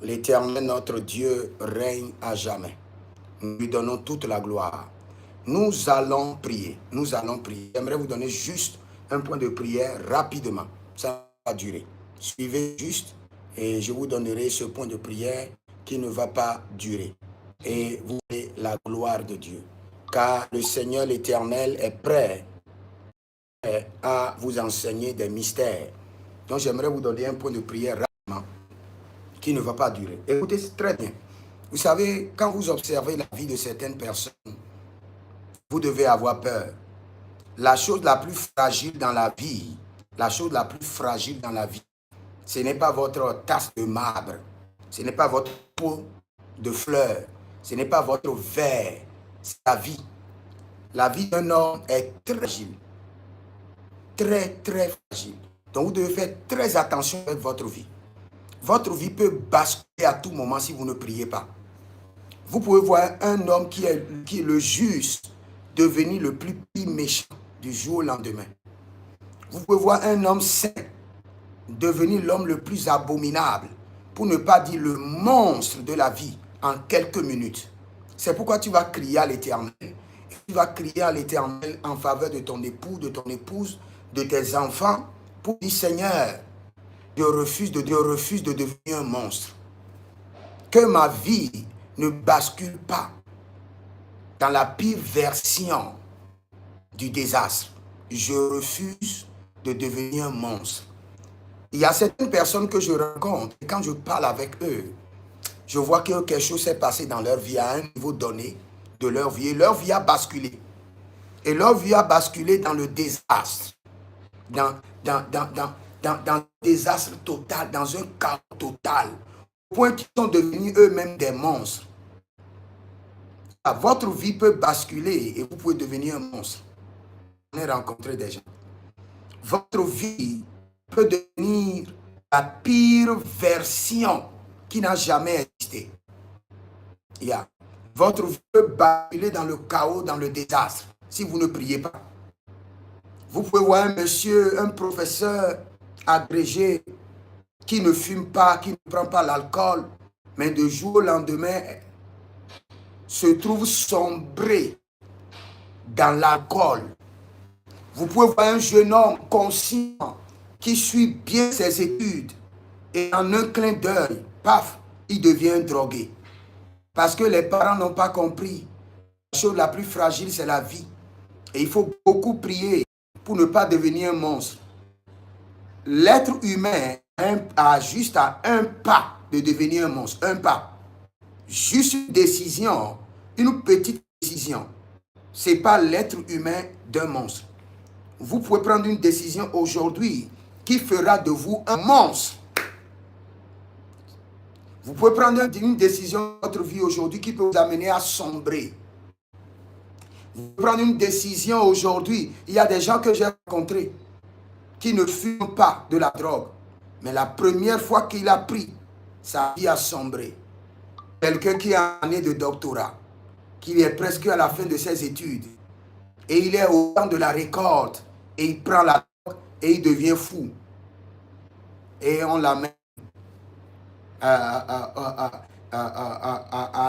L'Éternel, notre Dieu, règne à jamais. Nous lui donnons toute la gloire. Nous allons prier. Nous allons prier. J'aimerais vous donner juste un point de prière rapidement. Ça va durer. Suivez juste et je vous donnerai ce point de prière qui ne va pas durer. Et vous verrez la gloire de Dieu. Car le Seigneur l'Éternel est prêt à vous enseigner des mystères. Donc j'aimerais vous donner un point de prière rapidement qui ne va pas durer. Écoutez, c'est très bien. Vous savez, quand vous observez la vie de certaines personnes, vous devez avoir peur. La chose la plus fragile dans la vie, ce n'est pas votre tasse de marbre, ce n'est pas votre pot de fleurs, ce n'est pas votre verre, c'est la vie. La vie d'un homme est très fragile, très fragile. Donc vous devez faire très attention avec votre vie. Votre vie peut basculer à tout moment si vous ne priez pas. Vous pouvez voir un homme qui est le juste devenir le plus méchant du jour au lendemain. Vous pouvez voir un homme saint devenir l'homme le plus abominable, pour ne pas dire le monstre de la vie en quelques minutes. C'est pourquoi tu vas crier à l'Éternel. Tu vas crier à l'Éternel en faveur de ton époux, de ton épouse, de tes enfants, pour dire Seigneur, je refuse de devenir un monstre. Que ma vie ne bascule pas dans la pire version du désastre. Je refuse de devenir un monstre. Il y a certaines personnes que je rencontre, et quand je parle avec eux, je vois que quelque chose s'est passé dans leur vie à un niveau donné de leur vie. Et leur vie a basculé. Et leur vie a basculé dans le désastre. Dans le désastre total, dans un chaos total. Au point qu'ils sont devenus eux-mêmes des monstres. Votre vie peut basculer et vous pouvez devenir un monstre. On a rencontré des gens. Votre vie peut devenir la pire version qui n'a jamais existé. Votre vie peut basculer dans le chaos, dans le désastre, si vous ne priez pas. Vous pouvez voir un monsieur, un professeur agrégé qui ne fume pas, qui ne prend pas l'alcool, mais de jour au lendemain se trouve sombré dans l'alcool. Vous pouvez voir un jeune homme conscient qui suit bien ses études et en un clin d'œil, paf, il devient drogué. Parce que les parents n'ont pas compris. La chose la plus fragile, c'est la vie. Et il faut beaucoup prier pour ne pas devenir un monstre. L'être humain a juste à un pas de devenir un monstre. Un pas. Juste une décision, une petite décision. Ce n'est pas l'être humain d'un monstre. Vous pouvez prendre une décision aujourd'hui qui fera de vous un monstre. Vous pouvez prendre une décision dans votre vie aujourd'hui qui peut vous amener à sombrer. Vous pouvez prendre une décision aujourd'hui. Il y a des gens que j'ai rencontrés qui ne fument pas de la drogue. Mais la première fois qu'il a pris, sa vie a sombré. Quelqu'un qui a une année de doctorat, qui est presque à la fin de ses études, et il est au temps de la récolte, et il prend la drogue, et il devient fou. Et on l'amène à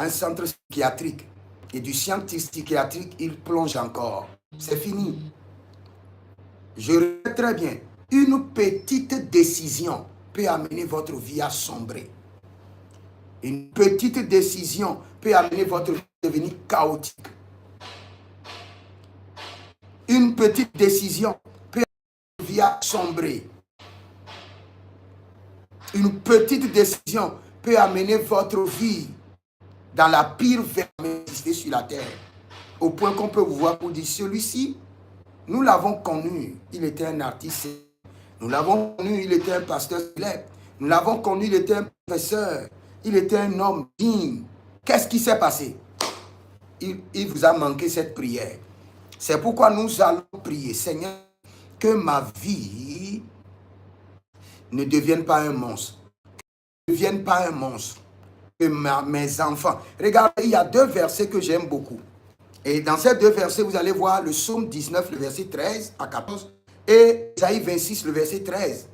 un centre psychiatrique. Et du centre psychiatrique, il plonge encore. C'est fini. Je répète très bien. Une petite décision peut amener votre vie à sombrer. Une petite décision peut amener votre vie à devenir chaotique. Une petite décision peut amener votre vie à sombrer. Une petite décision peut amener votre vie dans la pire version sur la terre. Au point qu'on peut vous voir pour dire, celui-ci, nous l'avons connu, il était un artiste. Nous l'avons connu, il était un pasteur célèbre. Nous l'avons connu, il était un professeur. Il était un homme digne. Qu'est-ce qui s'est passé? Il vous a manqué cette prière. C'est pourquoi nous allons prier. Seigneur, que ma vie ne devienne pas un monstre. Ne devienne pas un monstre. Que mes enfants... Regardez, il y a deux versets que j'aime beaucoup. Et dans ces deux versets, vous allez voir le psaume 19, le verset 13 à 14, et Ésaïe 26, le verset 13.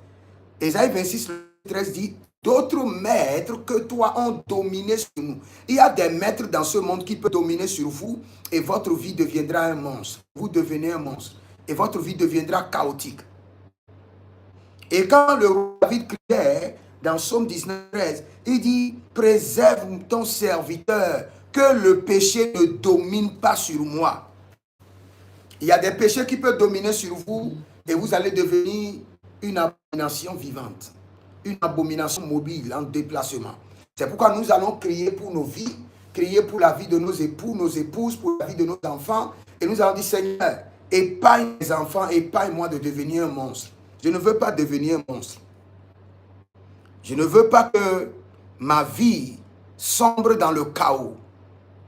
Ésaïe 26, le verset 13 dit, d'autres maîtres que toi ont dominé sur nous. Il y a des maîtres dans ce monde qui peuvent dominer sur vous et votre vie deviendra un monstre. Vous devenez un monstre et votre vie deviendra chaotique. Et quand le roi David criait dans Psaume 19, 13, il dit, préserve ton serviteur, que le péché ne domine pas sur moi. Il y a des péchés qui peuvent dominer sur vous et vous allez devenir une abomination vivante, une abomination mobile en déplacement. C'est pourquoi nous allons crier pour nos vies, crier pour la vie de nos époux, nos épouses, pour la vie de nos enfants. Et nous allons dire, Seigneur, épargne mes enfants, épargne-moi de devenir un monstre. Je ne veux pas devenir un monstre. Je ne veux pas que ma vie sombre dans le chaos.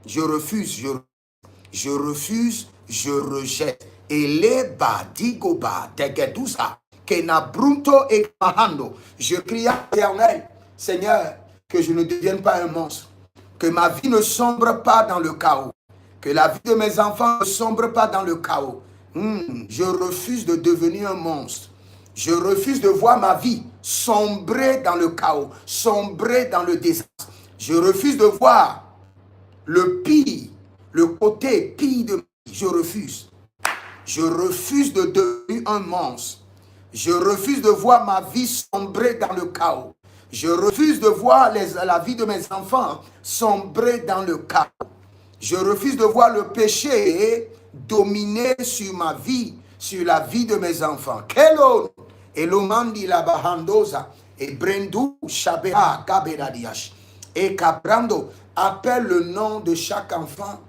Je refuse, je refuse, je rejette. Et les badigoba, tegedusa, kenabrunto et mahando. Je crie à l'Éternel, Seigneur, que je ne devienne pas un monstre. Que ma vie ne sombre pas dans le chaos. Que la vie de mes enfants ne sombre pas dans le chaos. Je refuse de devenir un monstre. Je refuse de voir ma vie sombrer dans le chaos, sombrer dans le désastre. Je refuse de voir le pire, le côté pire de ma vie. Je refuse. Je refuse de devenir un monstre. Je refuse de voir ma vie sombrer dans le chaos. Je refuse de voir la vie de mes enfants sombrer dans le chaos. Je refuse de voir le péché dominer sur ma vie, sur la vie de mes enfants. Kelon, Elomandi la Bahandosa, et Brendu Shabea Gaberadiash, et Cabrando appelle le nom de chaque enfant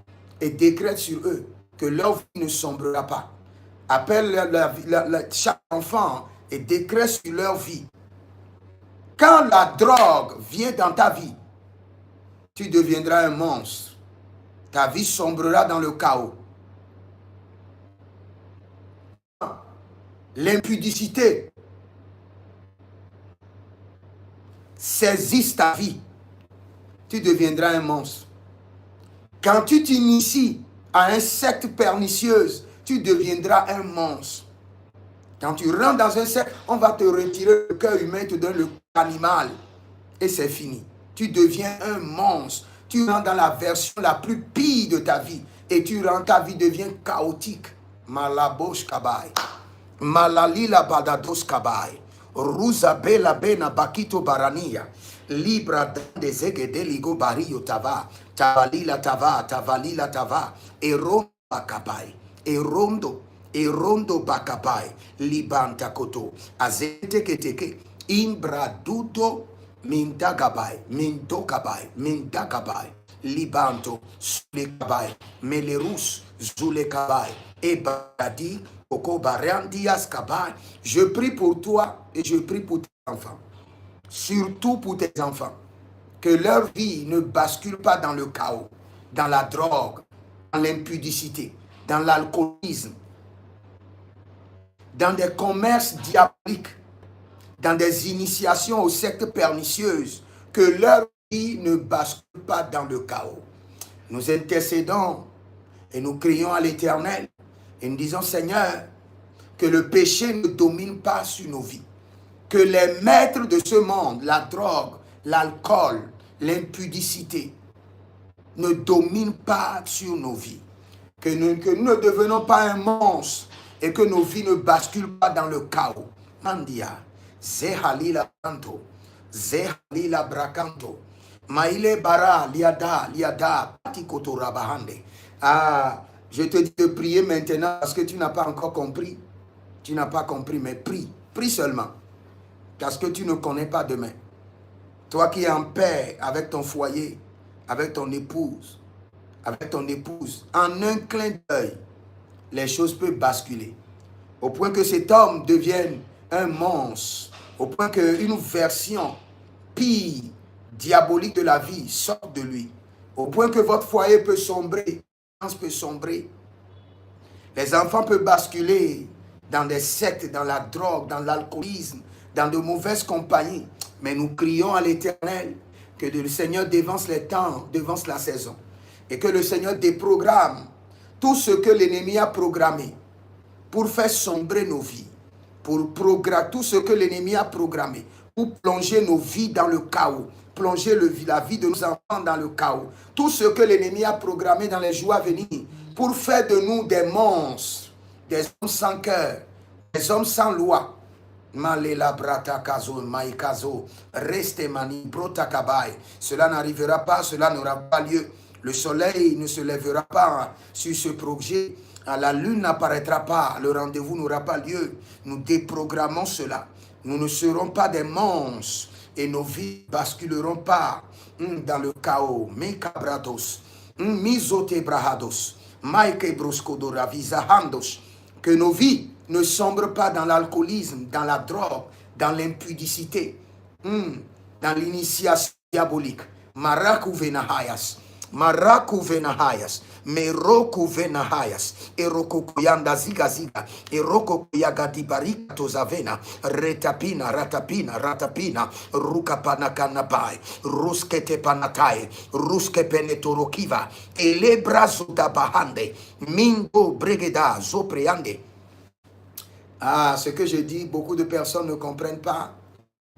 et décrète sur eux que leur vie ne sombrera pas. Appelle chaque enfant et décrète sur leur vie. Quand la drogue vient dans ta vie, tu deviendras un monstre. Ta vie sombrera dans le chaos. L'impudicité saisisse ta vie. Tu deviendras un monstre. Quand tu t'inities à une secte pernicieuse, tu deviendras un monstre. Quand tu rentres dans un cercle, on va te retirer le cœur humain, te donne le cœur animal. Et c'est fini. Tu deviens un monstre. Tu rentres dans la version la plus pire de ta vie. Et ta vie devient chaotique. Malabosh kabai. Malalila badados kabai. Ruza bela bena bakito barania. Libra de zegede ligo bario tava. Tavalila tava, tavalila tava. Erondo bakabai. Erondo bakabai. Libanta koto. Azete keteke. Imbradudo Mindagabai, Mindokabai, Mindagabai, Libanto, Sulekabai, Melerus, Zulekabai, Ebadi, Okobariandias Kabai. Je prie pour toi et je prie pour tes enfants. Surtout pour tes enfants. Que leur vie ne bascule pas dans le chaos, dans la drogue, dans l'impudicité, dans l'alcoolisme, dans des commerces diaboliques, dans des initiations aux sectes pernicieuses, que leur vie ne bascule pas dans le chaos. Nous intercédons et nous crions à l'Éternel et nous disons, Seigneur, que le péché ne domine pas sur nos vies, que les maîtres de ce monde, la drogue, l'alcool, l'impudicité, ne dominent pas sur nos vies, que nous ne devenons pas un monstre et que nos vies ne basculent pas dans le chaos. Mandia. Zehalila Branto, Zehalila Bracanto, Maile Bara, Liada, Patikoto Rabahande. Ah, je te dis de prier maintenant parce que tu n'as pas encore compris. Tu n'as pas compris, mais prie, prie seulement. Parce que tu ne connais pas demain. Toi qui es en paix avec ton foyer, avec ton épouse, en un clin d'œil, les choses peuvent basculer. Au point que cet homme devienne un monstre, au point qu'une version pire, diabolique de la vie sorte de lui, au point que votre foyer peut sombrer, les enfants peuvent basculer dans des sectes, dans la drogue, dans l'alcoolisme, dans de mauvaises compagnies. Mais nous crions à l'Éternel que le Seigneur dévance les temps, dévance la saison, et que le Seigneur déprogramme tout ce que l'ennemi a programmé pour faire sombrer nos vies. Tout ce que l'ennemi a programmé pour plonger nos vies dans le chaos, plonger la vie de nos enfants dans le chaos. Tout ce que l'ennemi a programmé dans les jours à venir pour faire de nous des monstres, des hommes sans cœur, des hommes sans loi. Malela brata kazo maikazo reste mani brota kabai. Cela n'arrivera pas, cela n'aura pas lieu. Le soleil ne se lèvera pas sur ce projet. La lune n'apparaîtra pas. Le rendez-vous n'aura pas lieu. Nous déprogrammons cela. Nous ne serons pas des monstres et nos vies ne basculeront pas dans le chaos. Mekabrados, misote brahados, maike broskodora visahandos. Que nos vies ne sombrent pas dans l'alcoolisme, dans la drogue, dans l'impudicité, dans l'initiation diabolique. Maraku venahayas, meroku venahayas, erokokuyanda ziga, erokokuyagadibarika tozavena, ratapina, rukapanakanabai, ruskete panatai, ruske penetorokiva, elebrazo dabahande, mingo bregeda zopreande. Ah, ce que je dis, beaucoup de personnes ne comprennent pas,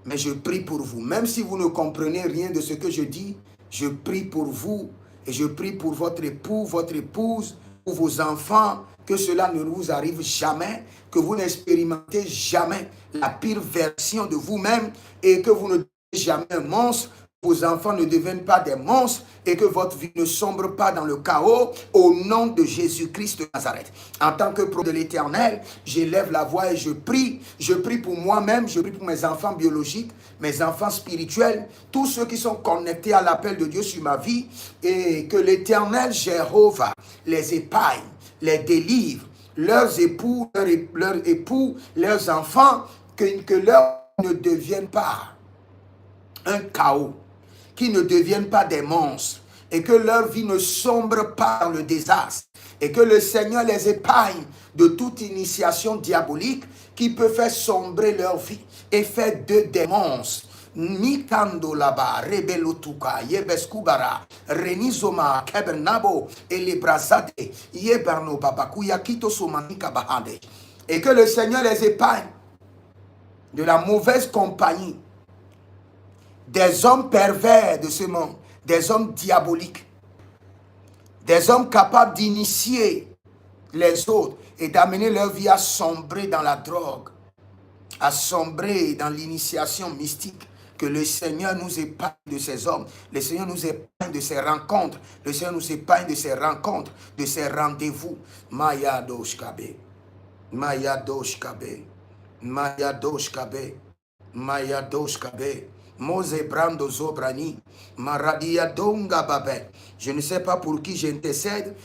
mais je prie pour vous. Même si vous ne comprenez rien de ce que je dis, je prie pour vous et je prie pour votre époux, votre épouse, pour vos enfants, que cela ne vous arrive jamais, que vous n'expérimentez jamais la pire version de vous-même et que vous ne devenez jamais un monstre, vos enfants ne deviennent pas des monstres et que votre vie ne sombre pas dans le chaos au nom de Jésus-Christ de Nazareth. En tant que prophète de l'Éternel, j'élève la voix et je prie pour moi-même, je prie pour mes enfants biologiques, mes enfants spirituels, tous ceux qui sont connectés à l'appel de Dieu sur ma vie et que l'Éternel Jéhovah les épargne, les délivre, leurs époux, leurs enfants, que leurs ne deviennent pas un chaos, qu'ils ne deviennent pas des monstres et que leur vie ne sombre pas dans le désastre et que le Seigneur les épargne de toute initiation diabolique qui peut faire sombrer leur vie et faire d'eux des monstres. Mikando laba rebelotuka yebeskubara renizoma kebernabo elebrazade yeberno babakuya kito somanika bahade et que le Seigneur les épargne de la mauvaise compagnie des hommes pervers de ce monde, des hommes diaboliques, des hommes capables d'initier les autres et d'amener leur vie à sombrer dans la drogue, à sombrer dans l'initiation mystique. Que le Seigneur nous épargne de ces hommes, le Seigneur nous épargne de ces rencontres, le Seigneur nous épargne de ces rencontres, de ces rendez-vous. Maya doshkabe, Maya doshkabe, Maya doshkabe, Maya doshkabe. Mose brando zobrani, maradia donga babe. Je ne sais pas pour qui j'intercède.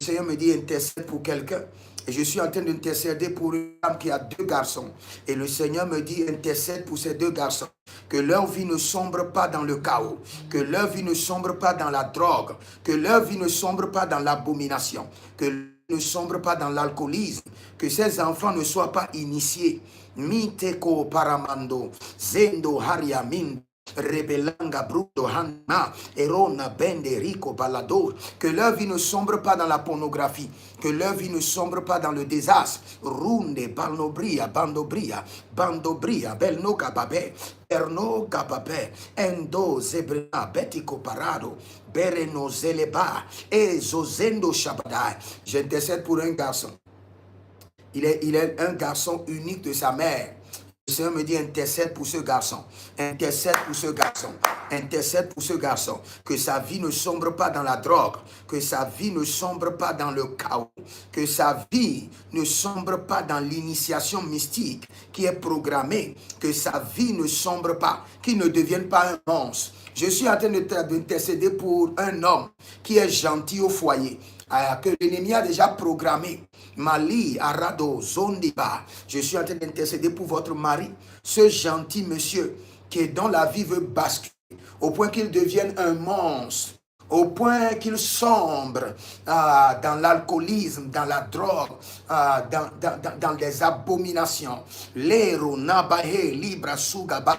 Le Seigneur me dit intercède pour quelqu'un. Et je suis en train d'intercéder pour une femme qui a 2 garçons. Et le Seigneur me dit intercède pour ces 2 garçons. Que leur vie ne sombre pas dans le chaos. Que leur vie ne sombre pas dans la drogue. Que leur vie ne sombre pas dans l'abomination. Que ne sombre pas dans l'alcoolisme. Que ces enfants ne soient pas initiés. Miteko paramando, zendo hariamin, rebelanga bruto hanna, erona bende rico balador. Que leur vie ne sombre pas dans la pornographie, que leur vie ne sombre pas dans le désastre. Runde balnobria, bandobria, belno gababe, erno gababe, endo zebrina, betico parado, bereno zeleba, et zozendo shabadai. J'intercède pour un garçon. Il est un garçon unique de sa mère. Le Seigneur me dit intercède pour ce garçon. Intercède pour ce garçon. Intercède pour ce garçon. Que sa vie ne sombre pas dans la drogue. Que sa vie ne sombre pas dans le chaos. Que sa vie ne sombre pas dans l'initiation mystique qui est programmée. Que sa vie ne sombre pas. Qu'il ne devienne pas un monstre. Je suis en train d'intercéder pour un homme qui est gentil au foyer. Que l'ennemi a déjà programmé. Mali, Arado, Zondiba. Je suis en train d'intercéder pour votre mari, ce gentil monsieur dont la vie veut basculer, au point qu'il devienne un monstre, au point qu'il sombre dans l'alcoolisme, dans la drogue, dans les abominations. L'ero, nabahe, libra, sugaba.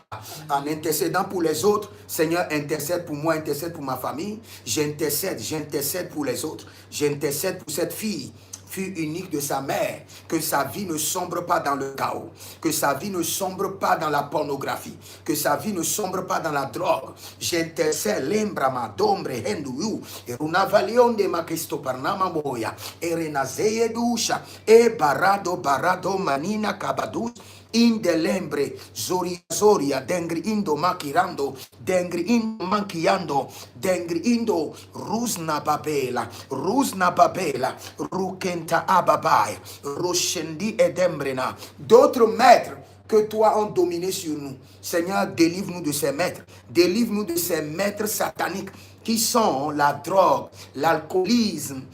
En intercédant pour les autres, Seigneur, intercède pour moi, intercède pour ma famille. J'intercède pour les autres. J'intercède pour cette fille. fille unique de sa mère, que sa vie ne sombre pas dans le chaos, que sa vie ne sombre pas dans la pornographie, que sa vie ne sombre pas dans la drogue. J'intercède l'embrama d'ombre hendu et una valion de ma Cristo parnama boya et renazeye doucha et barado manina kabadus. Indelembre zoria dengri indo makirando dengri indo mankiando dengri indo rusna babela rukenta ababai roshendi edembrena. D'autres maîtres que toi ont dominé sur nous. Seigneur, délivre-nous de ces maîtres, délivre-nous de ces maîtres sataniques qui sont la drogue, l'alcoolisme,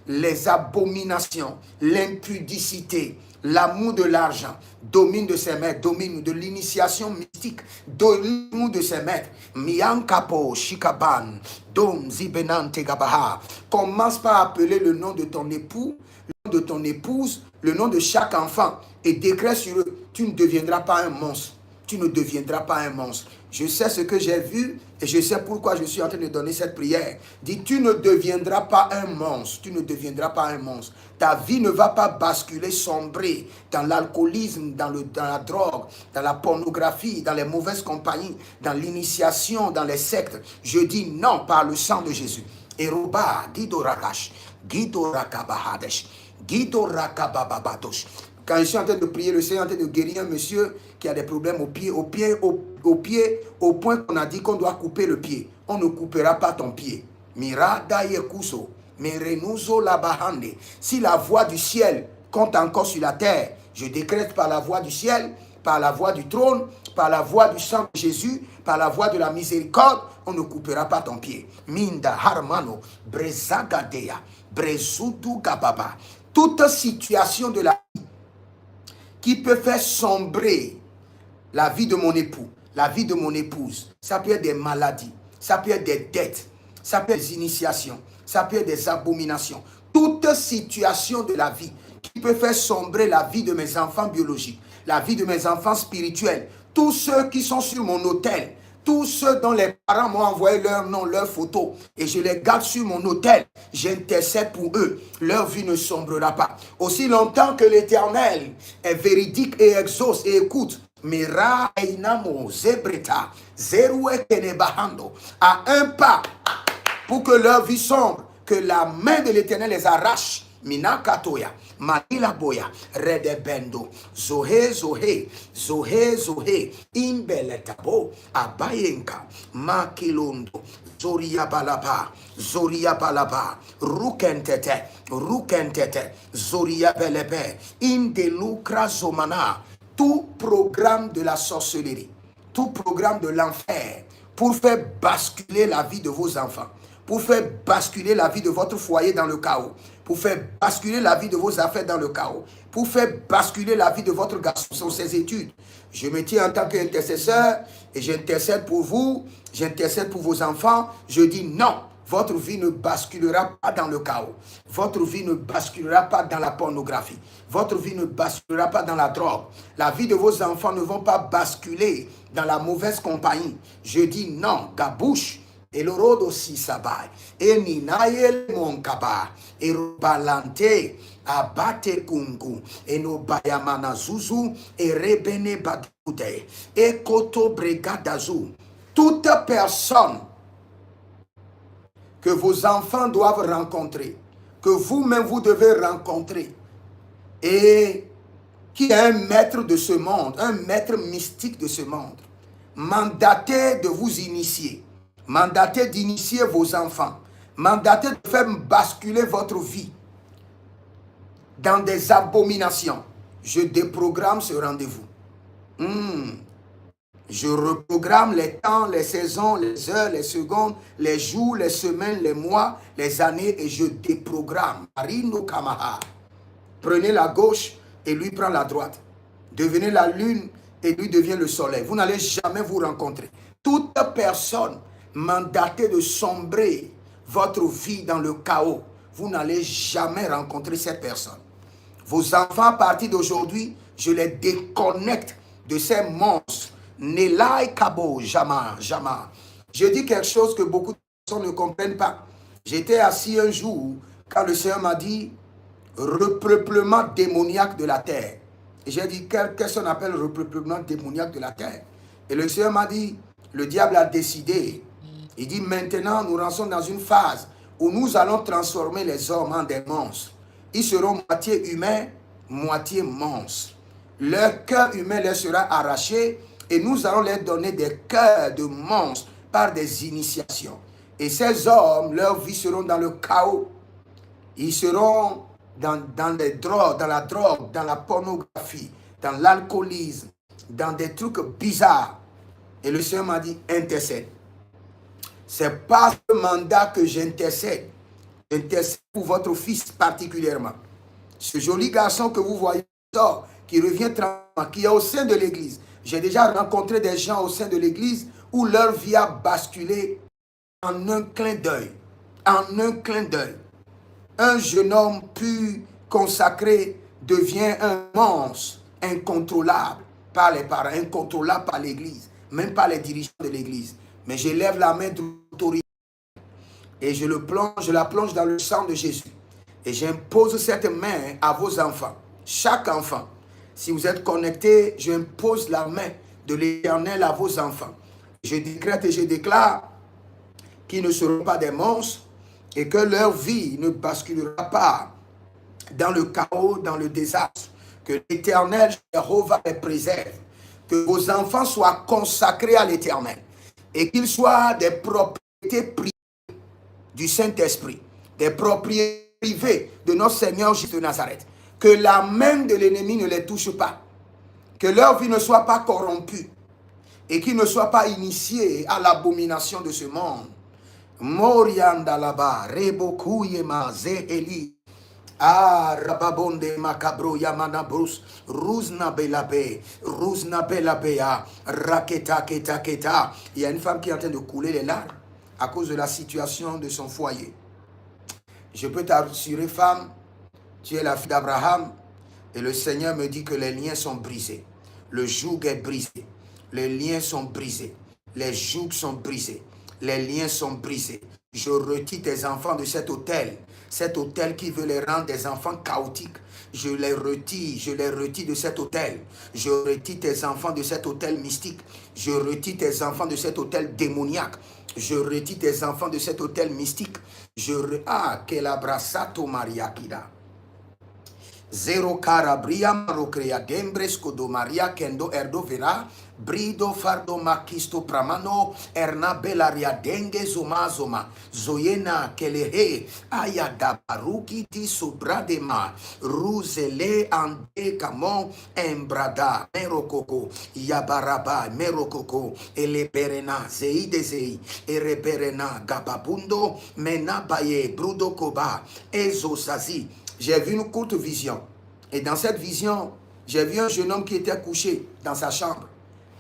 les abominations, l'impudicité, l'amour de l'argent. Domine de ses maîtres, domine de l'initiation mystique, domine de ses maîtres. Miankapo, Shikaban, Dom, Zibenante, Gabaha. Commence par appeler le nom de ton époux, le nom de ton épouse, le nom de chaque enfant et décrète sur eux. Tu ne deviendras pas un monstre. Tu ne deviendras pas un monstre. Je sais ce que j'ai vu et je sais pourquoi je suis en train de donner cette prière. Dis, tu ne deviendras pas un monstre. Tu ne deviendras pas un monstre. Ta vie ne va pas basculer, sombrer dans l'alcoolisme, dans la drogue, dans la pornographie, dans les mauvaises compagnies, dans l'initiation, dans les sectes. Je dis non par le sang de Jésus. Eroba, Guido Rakash, Guido Rakabahadesh, Guido Rakabababadosh. Quand je suis en train de prier, le Seigneur est en train de guérir un monsieur qui a des problèmes au pied, au point qu'on a dit qu'on doit couper le pied. On ne coupera pas ton pied. Mirada yekuso, merenuzo labahande. Si la voix du ciel compte encore sur la terre, je décrète par la voix du ciel, par la voix du trône, par la voix du sang de Jésus, par la voix de la miséricorde, on ne coupera pas ton pied. Minda harmano, brezagadea, brezudu gababa. Toute situation de la vie qui peut faire sombrer la vie de mon époux, la vie de mon épouse. Ça peut être des maladies, ça peut être des dettes, ça peut être des initiations, ça peut être des abominations. Toute situation de la vie qui peut faire sombrer la vie de mes enfants biologiques, la vie de mes enfants spirituels, tous ceux qui sont sur mon autel, tous ceux dont les parents m'ont envoyé leur nom, leur photo, et je les garde sur mon autel, j'intercède pour eux. Leur vie ne sombrera pas. Aussi longtemps que l'Éternel est véridique et exauce et écoute, Mira Einamo Zebreta, Zerue Kenebahando, à un pas pour que leur vie sombre, que la main de l'Éternel les arrache. Minakatoya, Manila Boya, Redebendo, Zohe, Imbeletabo, Abayenka, Makilondo, Zoria Balaba, Rukentete, Zoria Belebe, Indelukra Zomana. Tout programme de la sorcellerie, tout programme de l'enfer pour faire basculer la vie de vos enfants, pour faire basculer la vie de votre foyer dans le chaos, pour faire basculer la vie de vos affaires dans le chaos, pour faire basculer la vie de votre garçon sur ses études. Je me tiens en tant qu'intercesseur et j'intercède pour vous, j'intercède pour vos enfants. Je dis non, votre vie ne basculera pas dans le chaos. Votre vie ne basculera pas dans la pornographie. Votre vie ne basculera pas dans la drogue. La vie de vos enfants ne vont pas basculer dans la mauvaise compagnie. Je dis non, Gabouche. Et le rodo si sabai, et ninaye mon kaba, et balante, abate kungu, et no bayamana zuzu, et rebene badoude, et koto bregadazu. Toute personne que vos enfants doivent rencontrer, que vous-même vous devez rencontrer, et qui est un maître de ce monde, un maître mystique de ce monde, mandaté de vous initier, mandaté d'initier vos enfants, mandaté de faire basculer votre vie dans des abominations. Je déprogramme ce rendez-vous. Je reprogramme les temps, les saisons, les heures, les secondes, les jours, les semaines, les mois, les années et je déprogramme. Arino Kamaha. Prenez la gauche et lui prend la droite. Devenez la lune et lui devient le soleil. Vous n'allez jamais vous rencontrer. Toute personne mandatée de sombrer votre vie dans le chaos, vous n'allez jamais rencontrer cette personne. Vos enfants, à partir d'aujourd'hui, je les déconnecte de ces monstres. Nelai Kabo, Jama. Je dis quelque chose que beaucoup de personnes ne comprennent pas. J'étais assis un jour quand le Seigneur m'a dit, repeuplement démoniaque de la terre. Et j'ai dit, qu'est-ce qu'on appelle repeuplement démoniaque de la terre? Et le Seigneur m'a dit, le diable a décidé. Il dit, maintenant, nous rentrons dans une phase où nous allons transformer les hommes en des monstres. Ils seront moitié humains, moitié monstres. Leur cœur humain leur sera arraché et nous allons leur donner des cœurs de monstres par des initiations. Et ces hommes, leurs vies seront dans le chaos. Ils seront dans les drogues, dans la drogue, dans la pornographie, dans l'alcoolisme, dans des trucs bizarres. Et le Seigneur m'a dit, intercède. C'est pas ce mandat que j'intercède. J'intercède pour votre fils particulièrement. Ce joli garçon que vous voyez, qui revient tranquillement, qui est au sein de l'église. J'ai déjà rencontré des gens au sein de l'église où leur vie a basculé en un clin d'œil. En un clin d'œil. Un jeune homme pur, consacré, devient un monstre incontrôlable par les parents, incontrôlable par l'église, même par les dirigeants de l'église. Mais je lève la main d'autorité et je la plonge dans le sang de Jésus. Et j'impose cette main à vos enfants, chaque enfant. Si vous êtes connectés, j'impose la main de l'Éternel à vos enfants. Je décrète et je déclare qu'ils ne seront pas des monstres et que leur vie ne basculera pas dans le chaos, dans le désastre. Que l'Éternel, Jéhovah, les préserve. Que vos enfants soient consacrés à l'Éternel et qu'ils soient des propriétés privées du Saint-Esprit, des propriétés privées de notre Seigneur Jésus de Nazareth. Que la main de l'ennemi ne les touche pas. Que leur vie ne soit pas corrompue et qu'ils ne soient pas initiés à l'abomination de ce monde. Morianda là-bas, Rebokouye Maze Eli. Ah, Rababonde Macabro Yamanabrus, Ruzna Belabe, Raketa Keta Keta. Il y a une femme qui est en train de couler les larmes à cause de la situation de son foyer. Je peux t'assurer, femme, tu es la fille d'Abraham et le Seigneur me dit que les liens sont brisés. Le joug est brisé. Les liens sont brisés. Les jougs sont brisés. Les liens sont brisés. Je retire tes enfants de cet hôtel qui veut les rendre des enfants chaotiques. Je les retire de cet hôtel. Je retire tes enfants de cet hôtel mystique. Je retire tes enfants de cet hôtel démoniaque. Je retire tes enfants de cet hôtel mystique. Quel abrasato mariakida. Zero cara bria marocrea dembresco do maria kendo erdo vera brido fardo makisto pramano erna belaria dengue zoma zoyena kelehe ayada baruki di sobradema ruzele ande kamon embrada merokoko yabaraba merokoko eleperena zei ereperena gababundo menabaye brudo koba ezosazi. J'ai vu une courte vision. Et dans cette vision, j'ai vu un jeune homme qui était couché dans sa chambre.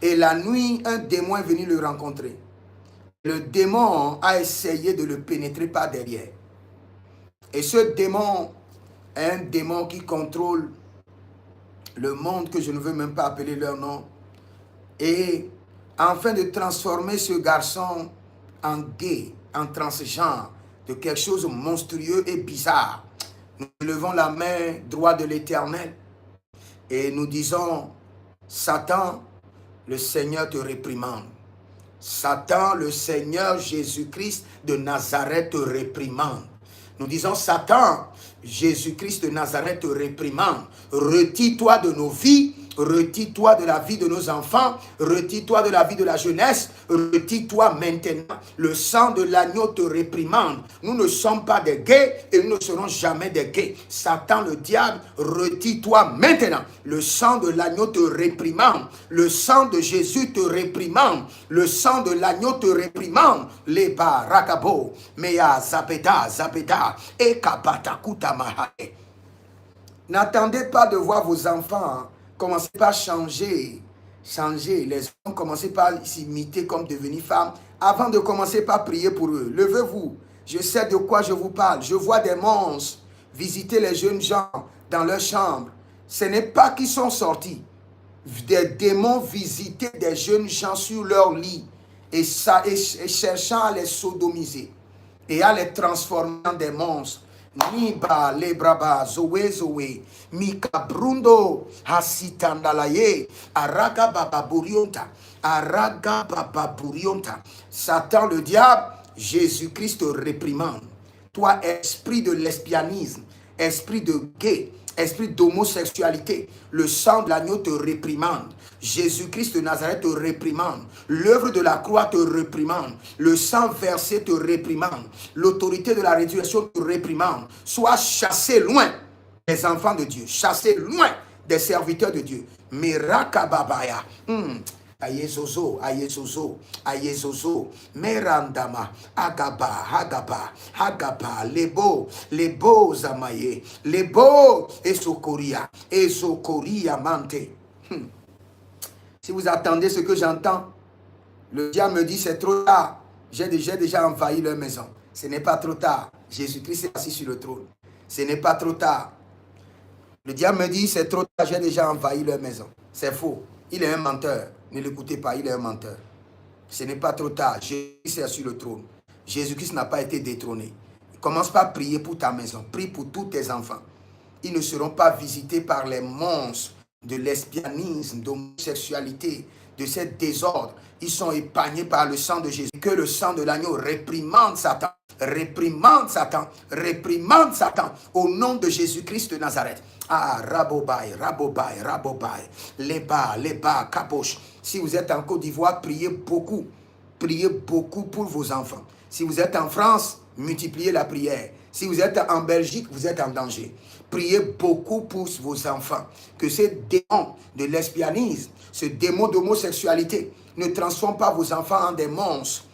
Et la nuit, un démon est venu le rencontrer. Le démon a essayé de le pénétrer par derrière. Et ce démon est un démon qui contrôle le monde que je ne veux même pas appeler leur nom. Et afin de transformer ce garçon en gay, en transgenre, de quelque chose de monstrueux et bizarre, nous levons la main droite de l'Éternel et nous disons, Satan, le Seigneur te réprimande. Satan, le Seigneur Jésus-Christ de Nazareth te réprimande. Nous disons, Satan, Jésus-Christ de Nazareth te réprimande. Retire-toi de nos vies. Retire-toi de la vie de nos enfants, retire-toi de la vie de la jeunesse, retire-toi maintenant. Le sang de l'agneau te réprimande. Nous ne sommes pas des gays et nous ne serons jamais des gays. Satan, le diable, retire-toi maintenant. Le sang de l'agneau te réprimande. Le sang de Jésus te réprimande. Le sang de l'agneau te réprimande. Leba, rakabo, mea, zapeta, et kapata kutamahae. N'attendez pas de voir vos enfants commencez par changer. Les hommes, commencez par s'imiter comme devenir femmes avant de commencer par prier pour eux. Levez-vous. Je sais de quoi je vous parle. Je vois des monstres visiter les jeunes gens dans leur chambre. Ce n'est pas qu'ils sont sortis. Des démons visitaient des jeunes gens sur leur lit et cherchant à les sodomiser et à les transformer en des monstres. Niba lebraba zoe zoe mika brundo hasitandalaye araga bababurionta araga bababurionta. Satan le diable, Jésus-Christ te réprimande. Toi, esprit de lesbianisme, esprit de gay, esprit d'homosexualité, le sang de l'agneau te réprimande. Jésus-Christ de Nazareth te réprimande. L'œuvre de la croix te réprimande. Le sang versé te réprimande. L'autorité de la résurrection te réprimande. Sois chassé loin des enfants de Dieu. Chassé loin des serviteurs de Dieu. Mirakababaya. Ayezozo, ayezozo, ayezozo, merandama, agaba, agaba, agaba, lebo, lebo zamaye, lebo, esokoria mante. Si vous attendez ce que j'entends, le diable me dit c'est trop tard, j'ai déjà envahi leur maison. Ce n'est pas trop tard, Jésus-Christ est assis sur le trône. Ce n'est pas trop tard. Le diable me dit c'est trop tard, j'ai déjà envahi leur maison. C'est faux, il est un menteur. Ne l'écoutez pas, il est un menteur. Ce n'est pas trop tard. Jésus-Christ est sur le trône. Jésus-Christ n'a pas été détrôné. Commence par prier pour ta maison. Prie pour tous tes enfants. Ils ne seront pas visités par les monstres de lesbianisme, d'homosexualité, de ces désordres. Ils sont épargnés par le sang de Jésus. Que le sang de l'agneau réprimande Satan. Réprimande Satan. Réprimande Satan. Au nom de Jésus-Christ de Nazareth. Ah, rabobai, rabobai, rabobai. Les bas, capoche. Si vous êtes en Côte d'Ivoire, priez beaucoup. Priez beaucoup pour vos enfants. Si vous êtes en France, multipliez la prière. Si vous êtes en Belgique, vous êtes en danger. Priez beaucoup pour vos enfants. Que ce démon de lesbianisme, ce démon d'homosexualité ne transforme pas vos enfants en des monstres.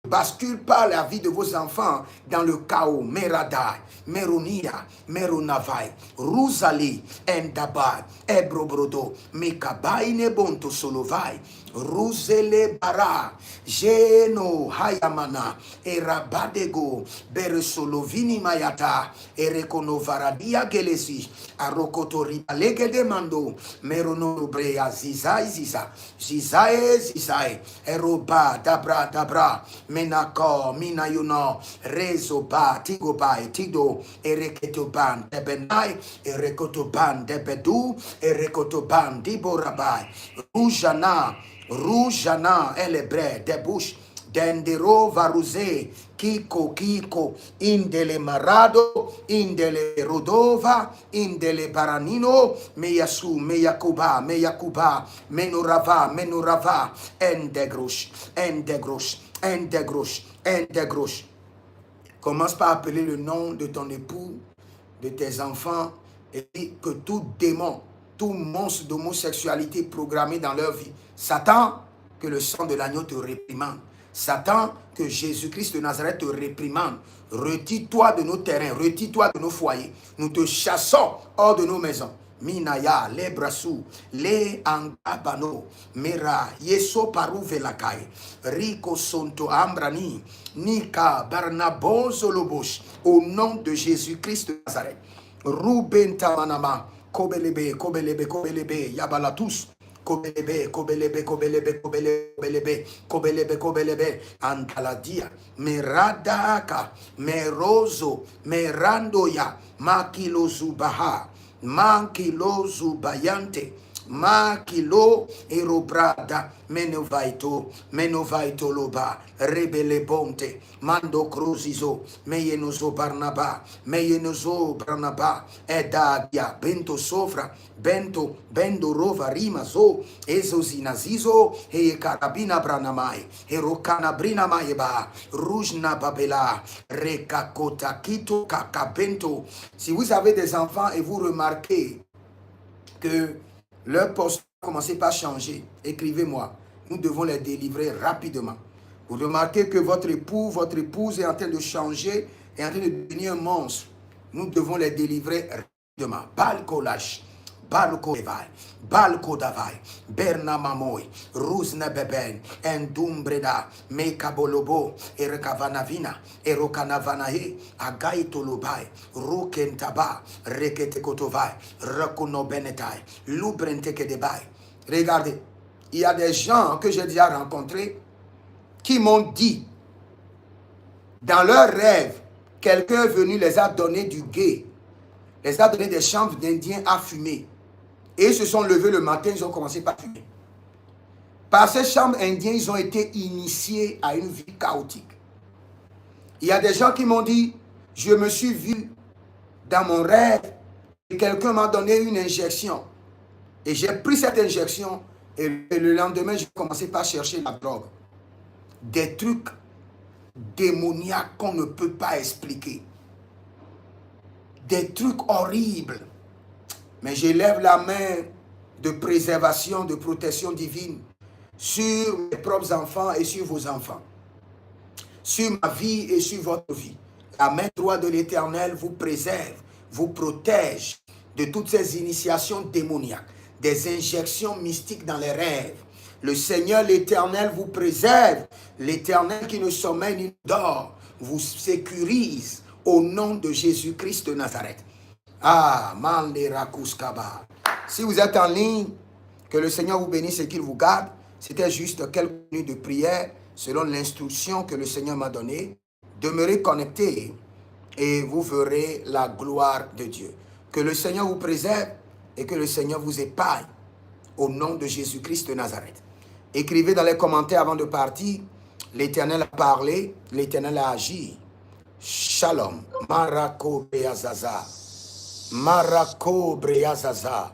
Bascule pas la vie de vos enfants dans le chaos. Meradai, Meronia, Meronavai, Rousali, Endabai, Ebrobrodo, Mekabai Nebonto Solovai, Rousele Bara, Geno Hayamana, Erabadego, Beresolovini Mayata, Erekonovaradia Gelesi, Arokotori Alege Demando, Merono Brea Zizai Ziza, Zizae Zizae, Eroba, Dabra, Menako, Minayuno, Rezoba, Tigobai, Tido, Ereketoban, Debenai, Erekotoban, Debedu, Erekotoban, Diborabai, Roujana, Elebre, Debouche, Dendero Varuze, Kiko, Indele Marado, Indele Rodova, Indele Baranino, Meyasu, Meyakuba, Menorava, Endegrouche. Commence par appeler le nom de ton époux, de tes enfants, et dis que tout démon, tout monstre d'homosexualité programmé dans leur vie, Satan, que le sang de l'agneau te réprimande. Satan, que Jésus-Christ de Nazareth te réprimande. Retire-toi de nos terrains, retire-toi de nos foyers. Nous te chassons hors de nos maisons. Minaya, les brassou, les angabano, mera, yeso paru velakai, rico sonto ambrani, nika, barnabozo lobos, au nom de Jésus-Christ de Nazareth. Ruben tamanama, kobelebe, yabalatus. Kobelebe, Antaladia, Meradaka, Merozo, Merandoya, Makilozubaha, Makilozubayante, Makilo erobrada, Menovaito loba, Rebele bonte, Mando cruzizo, Meyenozo barnaba, Edagia, Bento sofra, Bendo rova rimazo, Ezozinazizo, e carabina branamai, Erocana brina maeba, Rujna babela, Rekakota kito kakabento. Si vous avez des enfants et vous remarquez que leur poste a commencé par changer, écrivez-moi. Nous devons les délivrer rapidement. Vous remarquez que votre époux, votre épouse est en train de changer, est en train de devenir un monstre. Nous devons les délivrer rapidement. Balkolash, Balkodavai, Balkodavai, Bernamamoy, Ruznebeben, Endumbreda, Mekabolobo, Erekavanavina, Erokanavanahe, Agaitolobai, Rukentaba, Reketekotovai, Rakunobenetai, Lubrentekedebai. Regardez, il y a des gens que j'ai déjà rencontrés qui m'ont dit dans leurs rêves quelqu'un est venu, les a donné du gué, les a donné des chambres d'Indiens à fumer. Et ils se sont levés le matin, ils ont commencé par fumer. Par ces chambres indiennes, ils ont été initiés à une vie chaotique. Il y a des gens qui m'ont dit, je me suis vu dans mon rêve et quelqu'un m'a donné une injection. Et j'ai pris cette injection et le lendemain, j'ai commencé par chercher la drogue. Des trucs démoniaques qu'on ne peut pas expliquer. Des trucs horribles. Mais j'élève la main de préservation, de protection divine sur mes propres enfants et sur vos enfants. Sur ma vie et sur votre vie. La main droite de l'Éternel vous préserve, vous protège de toutes ces initiations démoniaques, des injections mystiques dans les rêves. Le Seigneur, l'Éternel, vous préserve. L'Éternel qui ne sommeille ni ne dort, vous sécurise au nom de Jésus-Christ de Nazareth. Ah, Manderakuskaba. Si vous êtes en ligne, que le Seigneur vous bénisse et qu'il vous garde. C'était juste quelques minutes de prière selon l'instruction que le Seigneur m'a donnée. Demeurez connectés et vous verrez la gloire de Dieu. Que le Seigneur vous préserve et que le Seigneur vous épargne au nom de Jésus-Christ de Nazareth. Écrivez dans les commentaires avant de partir, l'Éternel a parlé, l'Éternel a agi. Shalom. Marako Breazaza. Marako Breazaza.